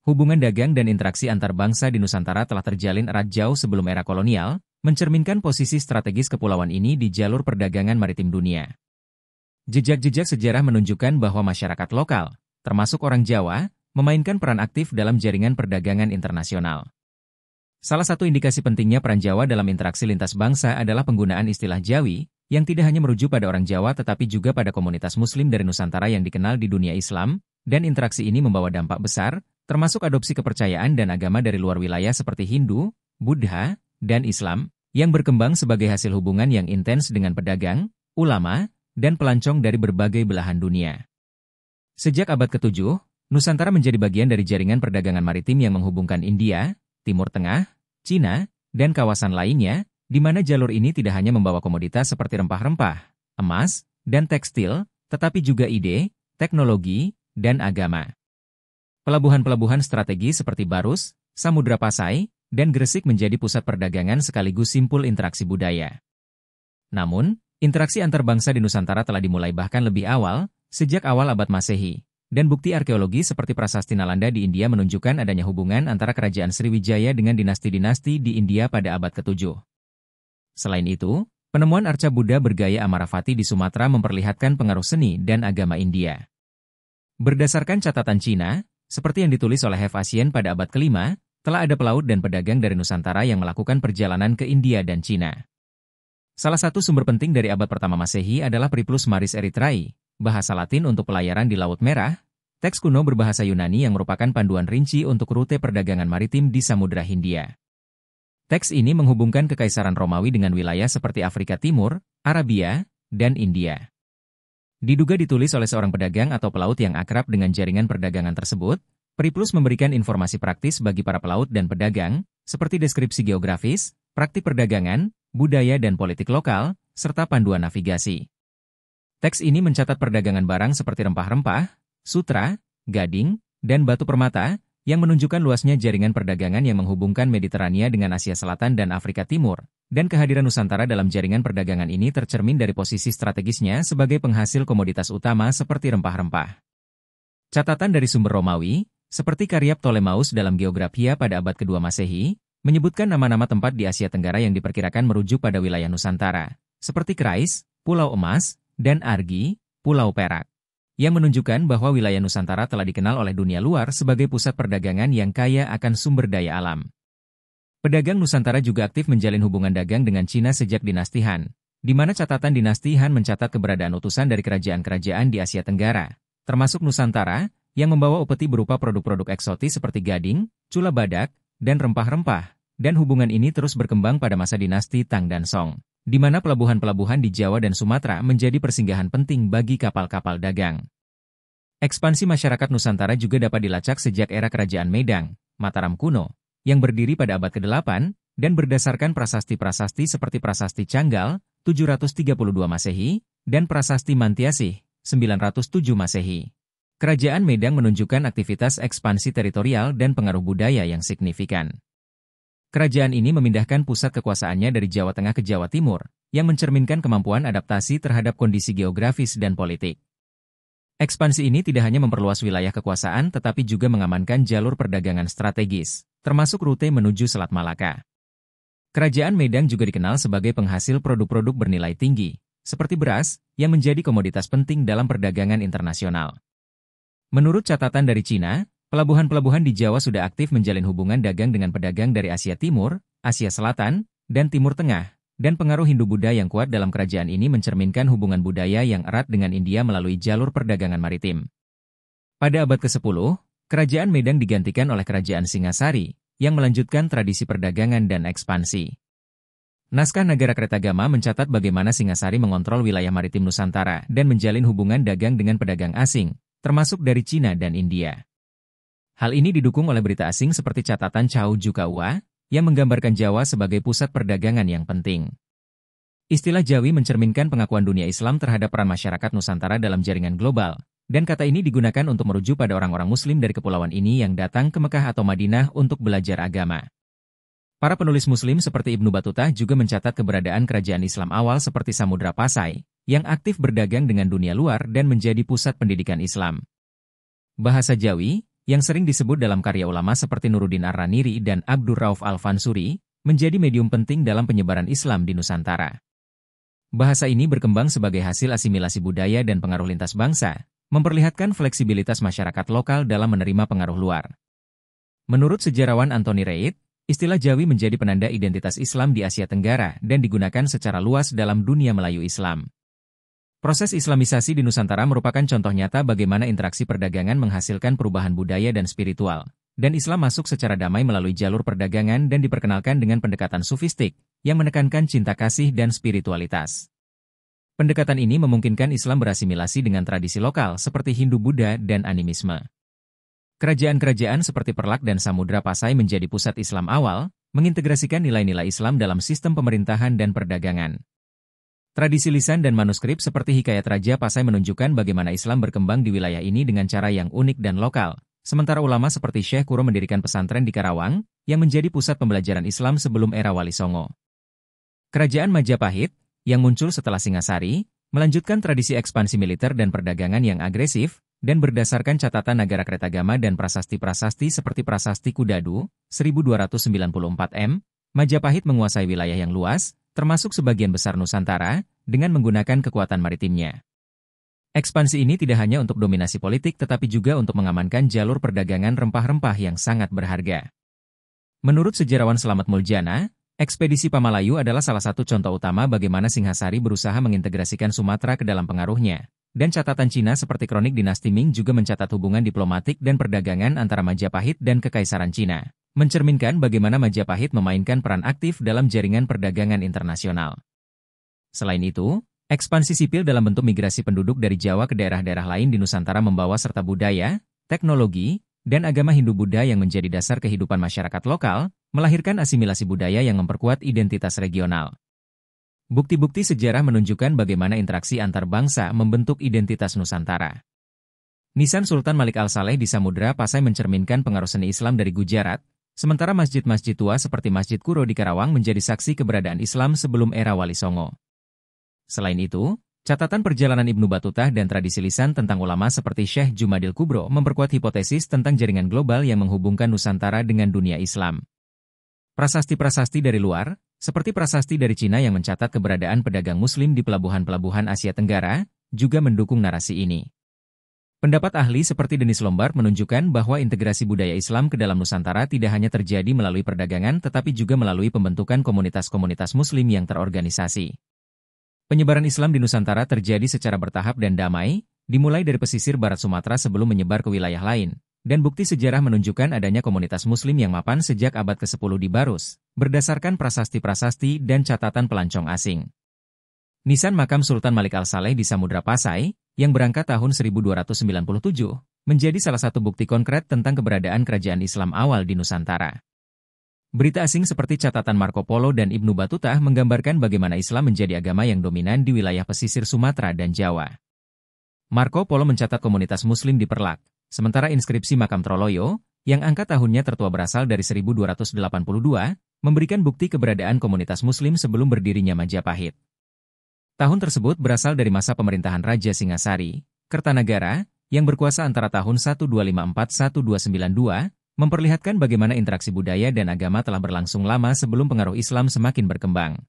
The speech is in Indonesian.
Hubungan dagang dan interaksi antar bangsa di Nusantara telah terjalin erat jauh sebelum era kolonial, mencerminkan posisi strategis kepulauan ini di jalur perdagangan maritim dunia. Jejak-jejak sejarah menunjukkan bahwa masyarakat lokal, termasuk orang Jawa, memainkan peran aktif dalam jaringan perdagangan internasional. Salah satu indikasi pentingnya peran Jawa dalam interaksi lintas bangsa adalah penggunaan istilah Jawi, yang tidak hanya merujuk pada orang Jawa tetapi juga pada komunitas Muslim dari Nusantara yang dikenal di dunia Islam, dan interaksi ini membawa dampak besar, termasuk adopsi kepercayaan dan agama dari luar wilayah seperti Hindu, Buddha, dan Islam, yang berkembang sebagai hasil hubungan yang intens dengan pedagang, ulama, dan pelancong dari berbagai belahan dunia. Sejak abad ke-7, Nusantara menjadi bagian dari jaringan perdagangan maritim yang menghubungkan India, Timur Tengah, Cina, dan kawasan lainnya, di mana jalur ini tidak hanya membawa komoditas seperti rempah-rempah, emas, dan tekstil, tetapi juga ide, teknologi, dan agama. Pelabuhan-pelabuhan strategis seperti Barus, Samudra Pasai, dan Gresik menjadi pusat perdagangan sekaligus simpul interaksi budaya. Namun, interaksi antar bangsa di Nusantara telah dimulai bahkan lebih awal, sejak awal abad Masehi, dan bukti arkeologi seperti prasasti Nalanda di India menunjukkan adanya hubungan antara kerajaan Sriwijaya dengan dinasti-dinasti di India pada abad ke-7. Selain itu, penemuan arca Buddha bergaya Amaravati di Sumatera memperlihatkan pengaruh seni dan agama India. Berdasarkan catatan Cina, seperti yang ditulis oleh Hevasian pada abad ke-5, telah ada pelaut dan pedagang dari Nusantara yang melakukan perjalanan ke India dan Cina. Salah satu sumber penting dari abad pertama Masehi adalah Priplus Maris Erythraei, bahasa Latin untuk pelayaran di Laut Merah, teks kuno berbahasa Yunani yang merupakan panduan rinci untuk rute perdagangan maritim di Samudra Hindia. Teks ini menghubungkan Kekaisaran Romawi dengan wilayah seperti Afrika Timur, Arabia, dan India. Diduga ditulis oleh seorang pedagang atau pelaut yang akrab dengan jaringan perdagangan tersebut, Priplus memberikan informasi praktis bagi para pelaut dan pedagang, seperti deskripsi geografis, praktik perdagangan, budaya dan politik lokal, serta panduan navigasi. Teks ini mencatat perdagangan barang seperti rempah-rempah, sutra, gading, dan batu permata, yang menunjukkan luasnya jaringan perdagangan yang menghubungkan Mediterania dengan Asia Selatan dan Afrika Timur, dan kehadiran Nusantara dalam jaringan perdagangan ini tercermin dari posisi strategisnya sebagai penghasil komoditas utama seperti rempah-rempah. Catatan dari sumber Romawi, seperti karya Ptolemeus dalam Geographia pada abad kedua Masehi, menyebutkan nama-nama tempat di Asia Tenggara yang diperkirakan merujuk pada wilayah Nusantara, seperti Krais, Pulau Emas, dan Argi, Pulau Perak, yang menunjukkan bahwa wilayah Nusantara telah dikenal oleh dunia luar sebagai pusat perdagangan yang kaya akan sumber daya alam. Pedagang Nusantara juga aktif menjalin hubungan dagang dengan Cina sejak dinasti Han, di mana catatan dinasti Han mencatat keberadaan utusan dari kerajaan-kerajaan di Asia Tenggara, termasuk Nusantara, yang membawa upeti berupa produk-produk eksotis seperti gading, cula badak, dan rempah-rempah, dan hubungan ini terus berkembang pada masa dinasti Tang dan Song, di mana pelabuhan-pelabuhan di Jawa dan Sumatera menjadi persinggahan penting bagi kapal-kapal dagang. Ekspansi masyarakat Nusantara juga dapat dilacak sejak era Kerajaan Medang, Mataram kuno, yang berdiri pada abad ke-8, dan berdasarkan prasasti-prasasti seperti Prasasti Canggal, 732 Masehi, dan Prasasti Mantiasih, 907 Masehi. Kerajaan Medang menunjukkan aktivitas ekspansi teritorial dan pengaruh budaya yang signifikan. Kerajaan ini memindahkan pusat kekuasaannya dari Jawa Tengah ke Jawa Timur, yang mencerminkan kemampuan adaptasi terhadap kondisi geografis dan politik. Ekspansi ini tidak hanya memperluas wilayah kekuasaan tetapi juga mengamankan jalur perdagangan strategis, termasuk rute menuju Selat Malaka. Kerajaan Medang juga dikenal sebagai penghasil produk-produk bernilai tinggi, seperti beras, yang menjadi komoditas penting dalam perdagangan internasional. Menurut catatan dari Cina, pelabuhan-pelabuhan di Jawa sudah aktif menjalin hubungan dagang dengan pedagang dari Asia Timur, Asia Selatan, dan Timur Tengah, dan pengaruh Hindu-Buddha yang kuat dalam kerajaan ini mencerminkan hubungan budaya yang erat dengan India melalui jalur perdagangan maritim. Pada abad ke-10, Kerajaan Medang digantikan oleh Kerajaan Singasari, yang melanjutkan tradisi perdagangan dan ekspansi. Naskah Nagara Kretagama mencatat bagaimana Singasari mengontrol wilayah maritim Nusantara dan menjalin hubungan dagang dengan pedagang asing, termasuk dari Cina dan India. Hal ini didukung oleh berita asing seperti catatan Chow Jukaua, yang menggambarkan Jawa sebagai pusat perdagangan yang penting. Istilah Jawi mencerminkan pengakuan dunia Islam terhadap peran masyarakat Nusantara dalam jaringan global, dan kata ini digunakan untuk merujuk pada orang-orang Muslim dari kepulauan ini yang datang ke Mekah atau Madinah untuk belajar agama. Para penulis Muslim seperti Ibnu Battuta juga mencatat keberadaan kerajaan Islam awal seperti Samudra Pasai, yang aktif berdagang dengan dunia luar dan menjadi pusat pendidikan Islam. Bahasa Jawi, yang sering disebut dalam karya ulama seperti Nuruddin Ar-Raniri dan Abdur Rauf Al-Fansuri, menjadi medium penting dalam penyebaran Islam di Nusantara. Bahasa ini berkembang sebagai hasil asimilasi budaya dan pengaruh lintas bangsa, memperlihatkan fleksibilitas masyarakat lokal dalam menerima pengaruh luar. Menurut sejarawan Anthony Reid, istilah Jawi menjadi penanda identitas Islam di Asia Tenggara dan digunakan secara luas dalam dunia Melayu Islam. Proses Islamisasi di Nusantara merupakan contoh nyata bagaimana interaksi perdagangan menghasilkan perubahan budaya dan spiritual, dan Islam masuk secara damai melalui jalur perdagangan dan diperkenalkan dengan pendekatan sufistik, yang menekankan cinta kasih dan spiritualitas. Pendekatan ini memungkinkan Islam berasimilasi dengan tradisi lokal seperti Hindu-Buddha dan animisme. Kerajaan-kerajaan seperti Perlak dan Samudra Pasai menjadi pusat Islam awal, mengintegrasikan nilai-nilai Islam dalam sistem pemerintahan dan perdagangan. Tradisi lisan dan manuskrip seperti Hikayat Raja Pasai menunjukkan bagaimana Islam berkembang di wilayah ini dengan cara yang unik dan lokal, sementara ulama seperti Syekh Kuro mendirikan pesantren di Karawang, yang menjadi pusat pembelajaran Islam sebelum era Wali Songo. Kerajaan Majapahit, yang muncul setelah Singasari, melanjutkan tradisi ekspansi militer dan perdagangan yang agresif, dan berdasarkan catatan Nagara Kretagama dan prasasti-prasasti seperti Prasasti Kudadu, 1294 m, Majapahit menguasai wilayah yang luas, termasuk sebagian besar Nusantara, dengan menggunakan kekuatan maritimnya. Ekspansi ini tidak hanya untuk dominasi politik tetapi juga untuk mengamankan jalur perdagangan rempah-rempah yang sangat berharga. Menurut sejarawan Slamet Muljana, ekspedisi Pamalayu adalah salah satu contoh utama bagaimana Singhasari berusaha mengintegrasikan Sumatera ke dalam pengaruhnya, dan catatan Cina seperti kronik dinasti Ming juga mencatat hubungan diplomatik dan perdagangan antara Majapahit dan Kekaisaran Cina, mencerminkan bagaimana Majapahit memainkan peran aktif dalam jaringan perdagangan internasional. Selain itu, ekspansi sipil dalam bentuk migrasi penduduk dari Jawa ke daerah-daerah lain di Nusantara membawa serta budaya, teknologi, dan agama Hindu-Buddha yang menjadi dasar kehidupan masyarakat lokal, melahirkan asimilasi budaya yang memperkuat identitas regional. Bukti-bukti sejarah menunjukkan bagaimana interaksi antar bangsa membentuk identitas Nusantara. Nisan Sultan Malik Al-Saleh di Samudra Pasai mencerminkan pengaruh seni Islam dari Gujarat, sementara masjid-masjid tua seperti Masjid Kuro di Karawang menjadi saksi keberadaan Islam sebelum era Wali Songo. Selain itu, catatan perjalanan Ibnu Batutah dan tradisi lisan tentang ulama seperti Syekh Jumadil Kubro memperkuat hipotesis tentang jaringan global yang menghubungkan Nusantara dengan dunia Islam. Prasasti-prasasti dari luar, seperti prasasti dari Cina yang mencatat keberadaan pedagang Muslim di pelabuhan-pelabuhan Asia Tenggara, juga mendukung narasi ini. Pendapat ahli seperti Denis Lombard menunjukkan bahwa integrasi budaya Islam ke dalam Nusantara tidak hanya terjadi melalui perdagangan tetapi juga melalui pembentukan komunitas-komunitas Muslim yang terorganisasi. Penyebaran Islam di Nusantara terjadi secara bertahap dan damai, dimulai dari pesisir barat Sumatera sebelum menyebar ke wilayah lain, dan bukti sejarah menunjukkan adanya komunitas Muslim yang mapan sejak abad ke-10 di Barus, berdasarkan prasasti-prasasti dan catatan pelancong asing. Nisan makam Sultan Malik Al-Saleh di Samudra Pasai, yang berangkat tahun 1297, menjadi salah satu bukti konkret tentang keberadaan kerajaan Islam awal di Nusantara. Berita asing seperti catatan Marco Polo dan Ibnu Batutah menggambarkan bagaimana Islam menjadi agama yang dominan di wilayah pesisir Sumatera dan Jawa. Marco Polo mencatat komunitas Muslim di Perlak, sementara inskripsi makam Troloyo, yang angka tahunnya tertua berasal dari 1282, memberikan bukti keberadaan komunitas Muslim sebelum berdirinya Majapahit. Tahun tersebut berasal dari masa pemerintahan Raja Singasari, Kertanagara, yang berkuasa antara tahun 1254-1292, memperlihatkan bagaimana interaksi budaya dan agama telah berlangsung lama sebelum pengaruh Islam semakin berkembang.